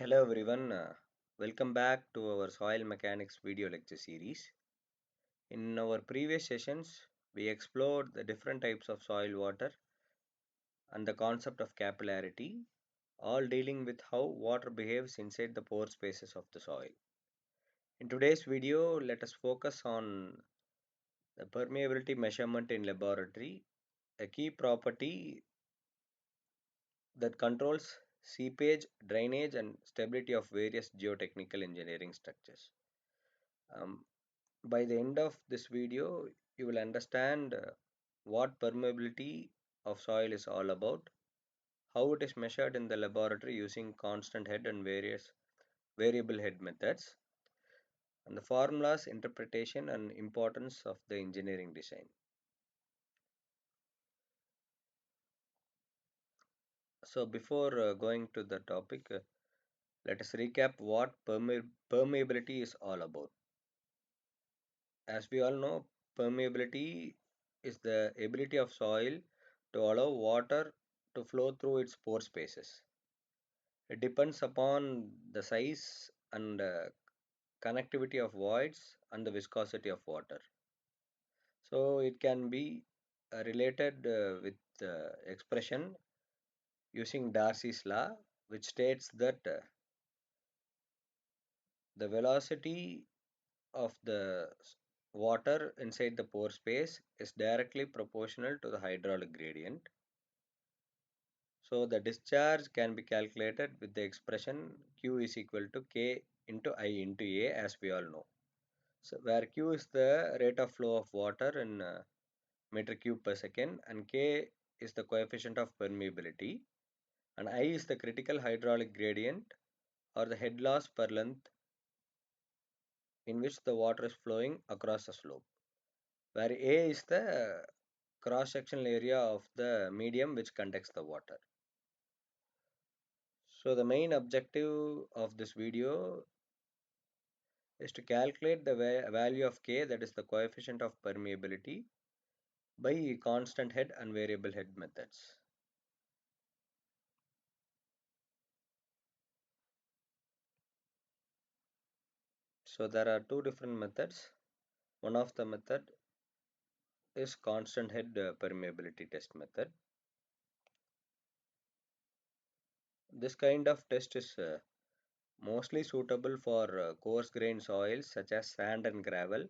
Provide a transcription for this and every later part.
Hello everyone, welcome back to our soil mechanics video lecture series. In our previous sessions, we explored the different types of soil water and the concept of capillarity, all dealing with how water behaves inside the pore spaces of the soil. In today's video, let us focus on the permeability measurement in laboratory, a key property that controls seepage, drainage, and stability of various geotechnical engineering structures. Um, By the end of this video, you will understand what permeability of soil is all about, how it is measured in the laboratory using constant head and various variable head methods, and the formulas, interpretation, and importance of the engineering design. So, before going to the topic, let us recap what permeability is all about. As we all know, permeability is the ability of soil to allow water to flow through its pore spaces. It depends upon the size and connectivity of voids and the viscosity of water. So it can be related with the expression using Darcy's law, which states that the velocity of the water inside the pore space is directly proportional to the hydraulic gradient. So the discharge can be calculated with the expression Q is equal to K into I into A, as we all know. So where Q is the rate of flow of water in meter cube per second, and K is the coefficient of permeability, and I is the critical hydraulic gradient or the head loss per length in which the water is flowing across the slope, where A is the cross sectional area of the medium which conducts the water. So the main objective of this video is to calculate the value of K, that is the coefficient of permeability, by constant head and variable head methods. So there are two different methods. One of the method is constant head permeability test method. This kind of test is mostly suitable for coarse grained soils such as sand and gravel,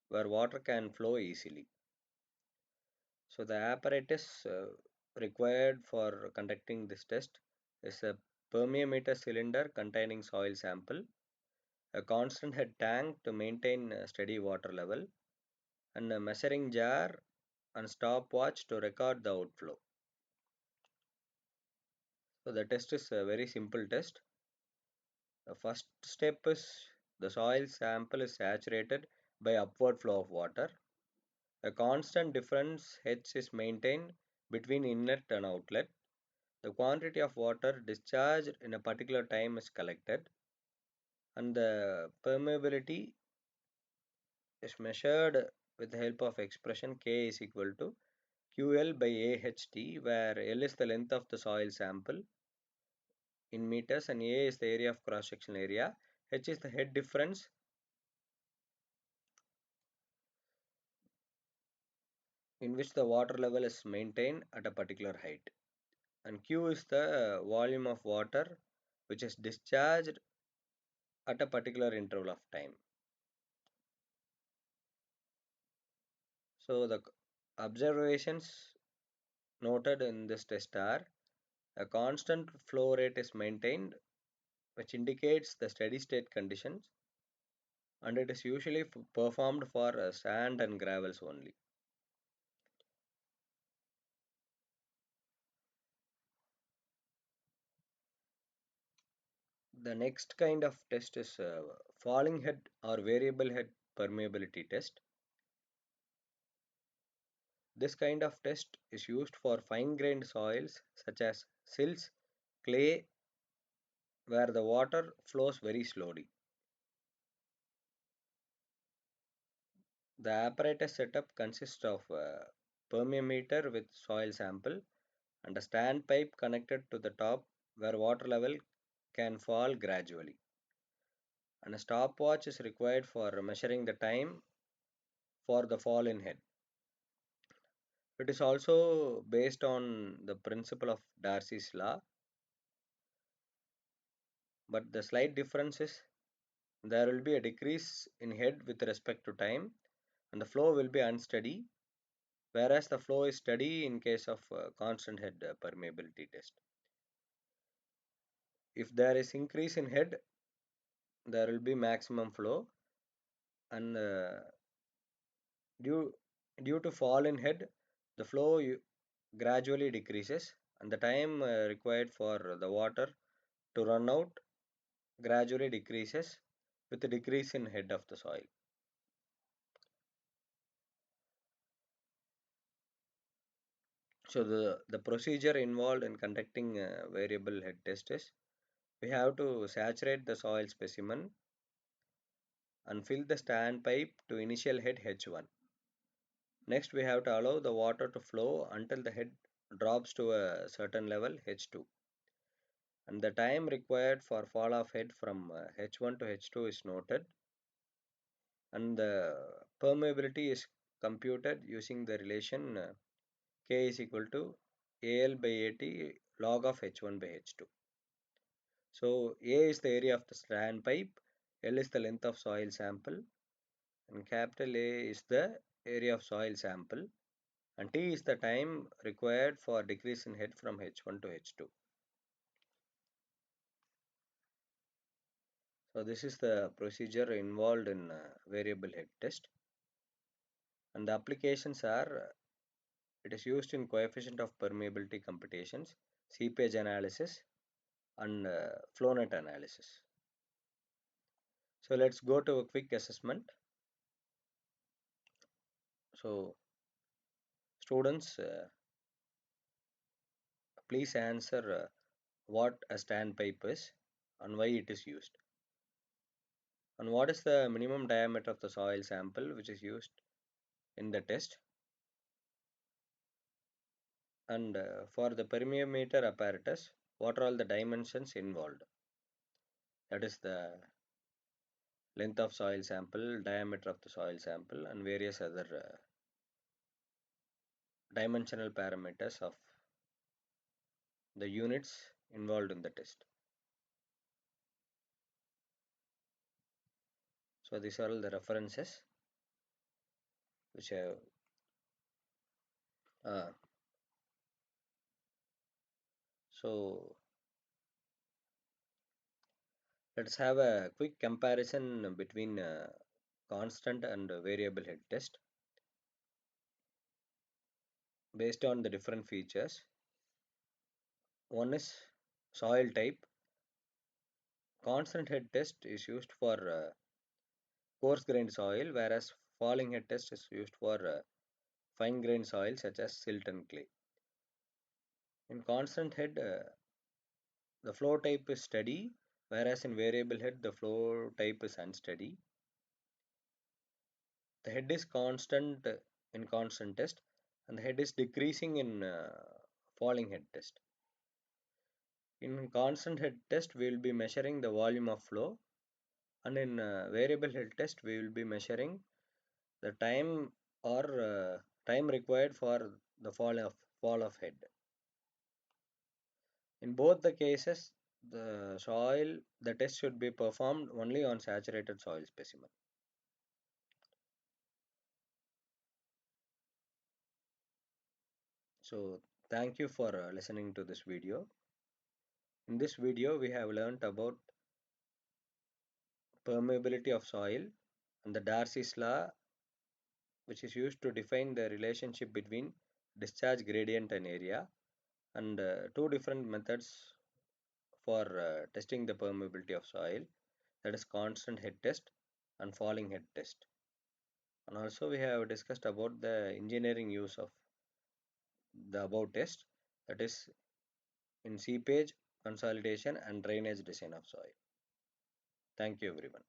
where water can flow easily. So the apparatus required for conducting this test is a permeameter cylinder containing soil sample, a constant head tank to maintain a steady water level, and a measuring jar and stopwatch to record the outflow. So the test is a very simple test. The first step is the soil sample is saturated by upward flow of water. A constant difference H is maintained between inlet and outlet. The quantity of water discharged in a particular time is collected, and the permeability is measured with the help of expression K is equal to QL by AHT, where L is the length of the soil sample in meters and A is the area of cross sectional area. H is the head difference in which the water level is maintained at a particular height, and Q is the volume of water which is discharged at a particular interval of time. So the observations noted in this test are: a constant flow rate is maintained, which indicates the steady state conditions, and it is usually performed for sand and gravels only. The next kind of test is falling head or variable head permeability test. This kind of test is used for fine grained soils such as silts, clay, where the water flows very slowly. The apparatus setup consists of a permeameter with soil sample and a standpipe connected to the top where water level can fall gradually, and a stopwatch is required for measuring the time for the fall in head. It is also based on the principle of Darcy's law, but the slight difference is there will be a decrease in head with respect to time, and the flow will be unsteady, whereas the flow is steady in case of constant head permeability test. If there is increase in head, there will be maximum flow, and due due to fall in head, the flow gradually decreases, and the time required for the water to run out gradually decreases with the decrease in head of the soil. So the procedure involved in conducting a variable head test is we have to saturate the soil specimen and fill the standpipe to initial head H1. Next, we have to allow the water to flow until the head drops to a certain level H2. And the time required for fall of head from H1 to H2 is noted, and the permeability is computed using the relation K is equal to AL by AT log of H1 by H2. So A is the area of the standpipe, L is the length of soil sample, and capital A is the area of soil sample, and T is the time required for decrease in head from H1 to H2. So this is the procedure involved in variable head test, and the applications are it is used in coefficient of permeability computations, seepage analysis, and flow net analysis. So let's go to a quick assessment. So students, please answer what a standpipe is and why it is used, and what is the minimum diameter of the soil sample which is used in the test, and for the permeometer apparatus, what are all the dimensions involved, that is the length of soil sample, diameter of the soil sample, and various other dimensional parameters of the units involved in the test. So these are all the references which have uh, so let's have a quick comparison between constant and variable head test based on the different features. One is soil type. Constant head test is used for coarse grained soil, whereas falling head test is used for fine grained soil such as silt and clay. In constant head, the flow type is steady, whereas in variable head, the flow type is unsteady. The head is constant in constant test, and the head is decreasing in falling head test. In constant head test, we will be measuring the volume of flow, and in variable head test, we will be measuring the time or time required for the fall of head. In both the cases, the test should be performed only on saturated soil specimen. So thank you for listening to this video. In this video, we have learnt about permeability of soil and the Darcy's law, which is used to define the relationship between discharge gradient and area, and two different methods for testing the permeability of soil, that is constant head test and falling head test. And also we have discussed about the engineering use of the above test, that is in seepage, consolidation and drainage design of soil. Thank you everyone.